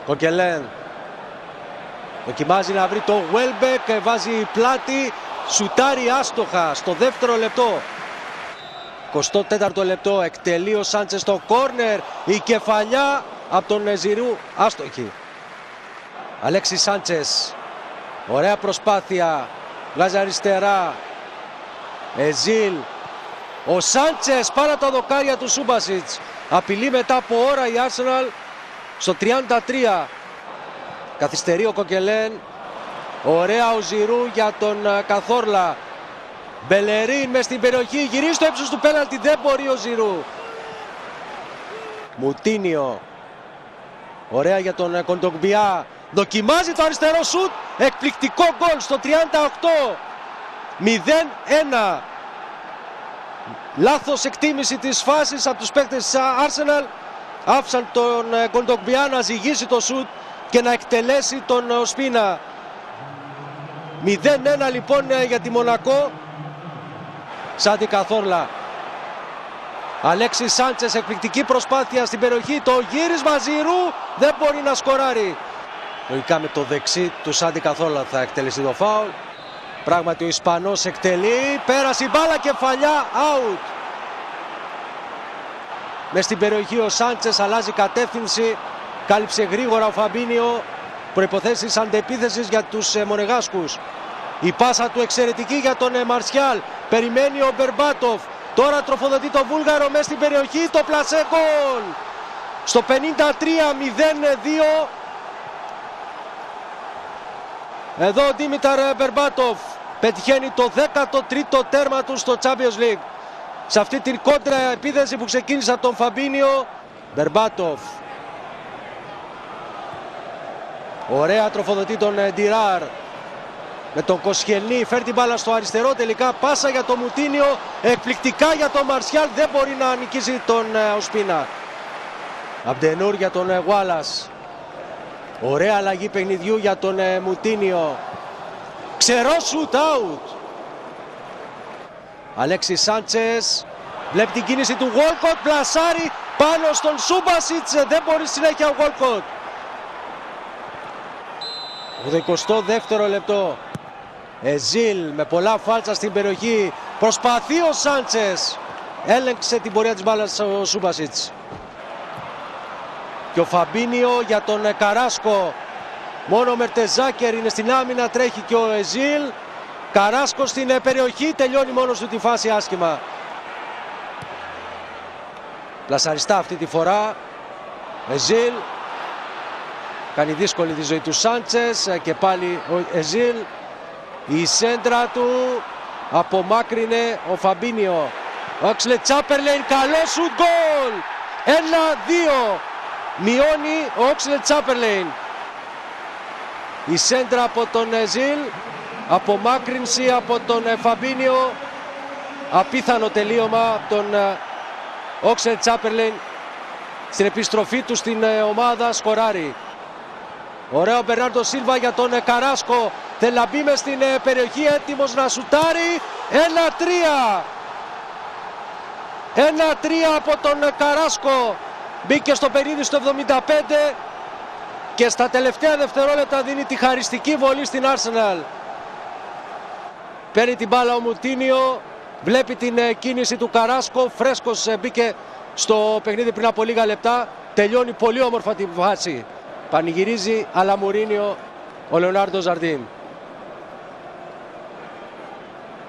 Κοκελέν δοκιμάζει να βρει το Welbeck, βάζει πλάτη, σουτάρει άστοχα στο δεύτερο λεπτό. 24ο λεπτό, εκτελεί ο Σάντσες στο κόρνερ, η κεφαλιά από τον Ζιρού, άστοχη. Αλέξης Σάντσες, ωραία προσπάθεια, βγάζει αριστερά, Εζίλ, ο Σάντσες πάρα τα δοκάρια του Σούμπασιτς, απειλεί μετά από ώρα η Arsenal στο 33. Καθυστερεί ο Κοκελέν, ωραία ο Ζιρού για τον Καθόρλα. Μπελερίν μες στην περιοχή, γυρίζει στο ύψος του πέναλτι, δεν μπορεί ο Ζιρού. Μουτίνιο, ωραία για τον Κοντογκμπιά, δοκιμάζει το αριστερό σουτ, εκπληκτικό γκολ στο 38. 0-1. Λάθος εκτίμηση της φάσης από τους παίκτες της Arsenal. Άφησαν τον Κοντογκμπιά να ζυγίσει το σουτ και να εκτελέσει τον Οσπίνα. 0-1 λοιπόν για τη Μονακό. Σάντι Καθόρλα, Αλέξης Σάντσες, εκπληκτική προσπάθεια στην περιοχή, το γύρισμα Ζιρού, δεν μπορεί να σκοράρει. Λογικά με το δεξί του Σάντι Καθόρλα θα εκτελέσει το φάουλ. Πράγματι ο Ισπανός εκτελεί, πέρασε η μπάλα, κεφαλιά, out. Μες στην περιοχή ο Σάντσες αλλάζει κατεύθυνση, κάλυψε γρήγορα ο Φαμπίνιο, προϋποθέσεις αντεπίθεσης για τους Μονεγάσκους. Η πάσα του εξαιρετική για τον Μαρσιάλ, περιμένει ο Μπερμπάτοφ, τώρα τροφοδοτεί το Βούλγαρο μες στην περιοχή, το πλασέ γκολ. Στο 53-0-2. Εδώ ο Ντίμιταρ Μπερμπάτοφ πετυχαίνει το 13ο τέρμα του στο Champions League. Σε αυτή την κόντρα επίθεση που ξεκίνησε από τον Φαμπίνιο, Μπερμπάτοφ. Ωραία τροφοδοτεί τον Ντιράρ. Με τον Κοσχελνή φέρει την μπάλα στο αριστερό, τελικά πάσα για τον Μουτίνιο, εκπληκτικά για τον Μαρσιάλ, δεν μπορεί να νικήσει τον Οσπίνα. Αμπτενούρ για τον Γουάλας. Ωραία αλλαγή παιχνιδιού για τον Μουτίνιο. Ξερό shoot out. Αλέξης Σάντσες βλέπει την κίνηση του Γουόλκοτ, πλασάρει πάνω στον Σούμπασιτς, δεν μπορεί συνέχεια ο Γουόλκοτ. 82ο λεπτό. Εζίλ με πολλά φάλτσα στην περιοχή, προσπαθεί ο Σάντσες, έλεγξε την πορεία της μπάλας ο Σούμπασιτς. Και ο Φαμπίνιο για τον Καράσκο, μόνο ο Μερτεζάκερ είναι στην άμυνα, τρέχει και ο Εζίλ. Καράσκο στην περιοχή, τελειώνει μόνος του τη φάση άσχημα. Πλασαριστά αυτή τη φορά, Εζίλ. Κάνει δύσκολη τη ζωή του Σάντσες και πάλι ο Εζίλ. Η σέντρα του απομάκρυνε ο Φαμπίνιο. Όξλετ Τσάπερλεϊν, καλό σου γκολ. 1-2. Μειώνει ο Όξλετ Τσάπερλεϊν. Η σέντρα από τον Εζίλ, απομάκρυνση από τον Φαμπίνιο. Απίθανο τελείωμα από τον Όξλετ Τσάπερλεϊν. Στην επιστροφή του στην ομάδα σκοράρει. Ωραίο Μπερνάρντο Σίλβα για τον Καράσκο. Θέλει να μπει μες στην περιοχή, έτοιμος να σουτάρει. 1-3. 1-3 από τον Καράσκο. Μπήκε στο παιχνίδι στο 75 και στα τελευταία δευτερόλεπτα δίνει τη χαριστική βολή στην Arsenal. Παίρνει την μπάλα ο Μουτίνιο, βλέπει την κίνηση του Καράσκο. Φρέσκος μπήκε στο παιχνίδι πριν από λίγα λεπτά. Τελειώνει πολύ όμορφα τη βάση. Πανηγυρίζει αλλά Μουρίνιο ο Λεωνάρντο Ζαρντίν.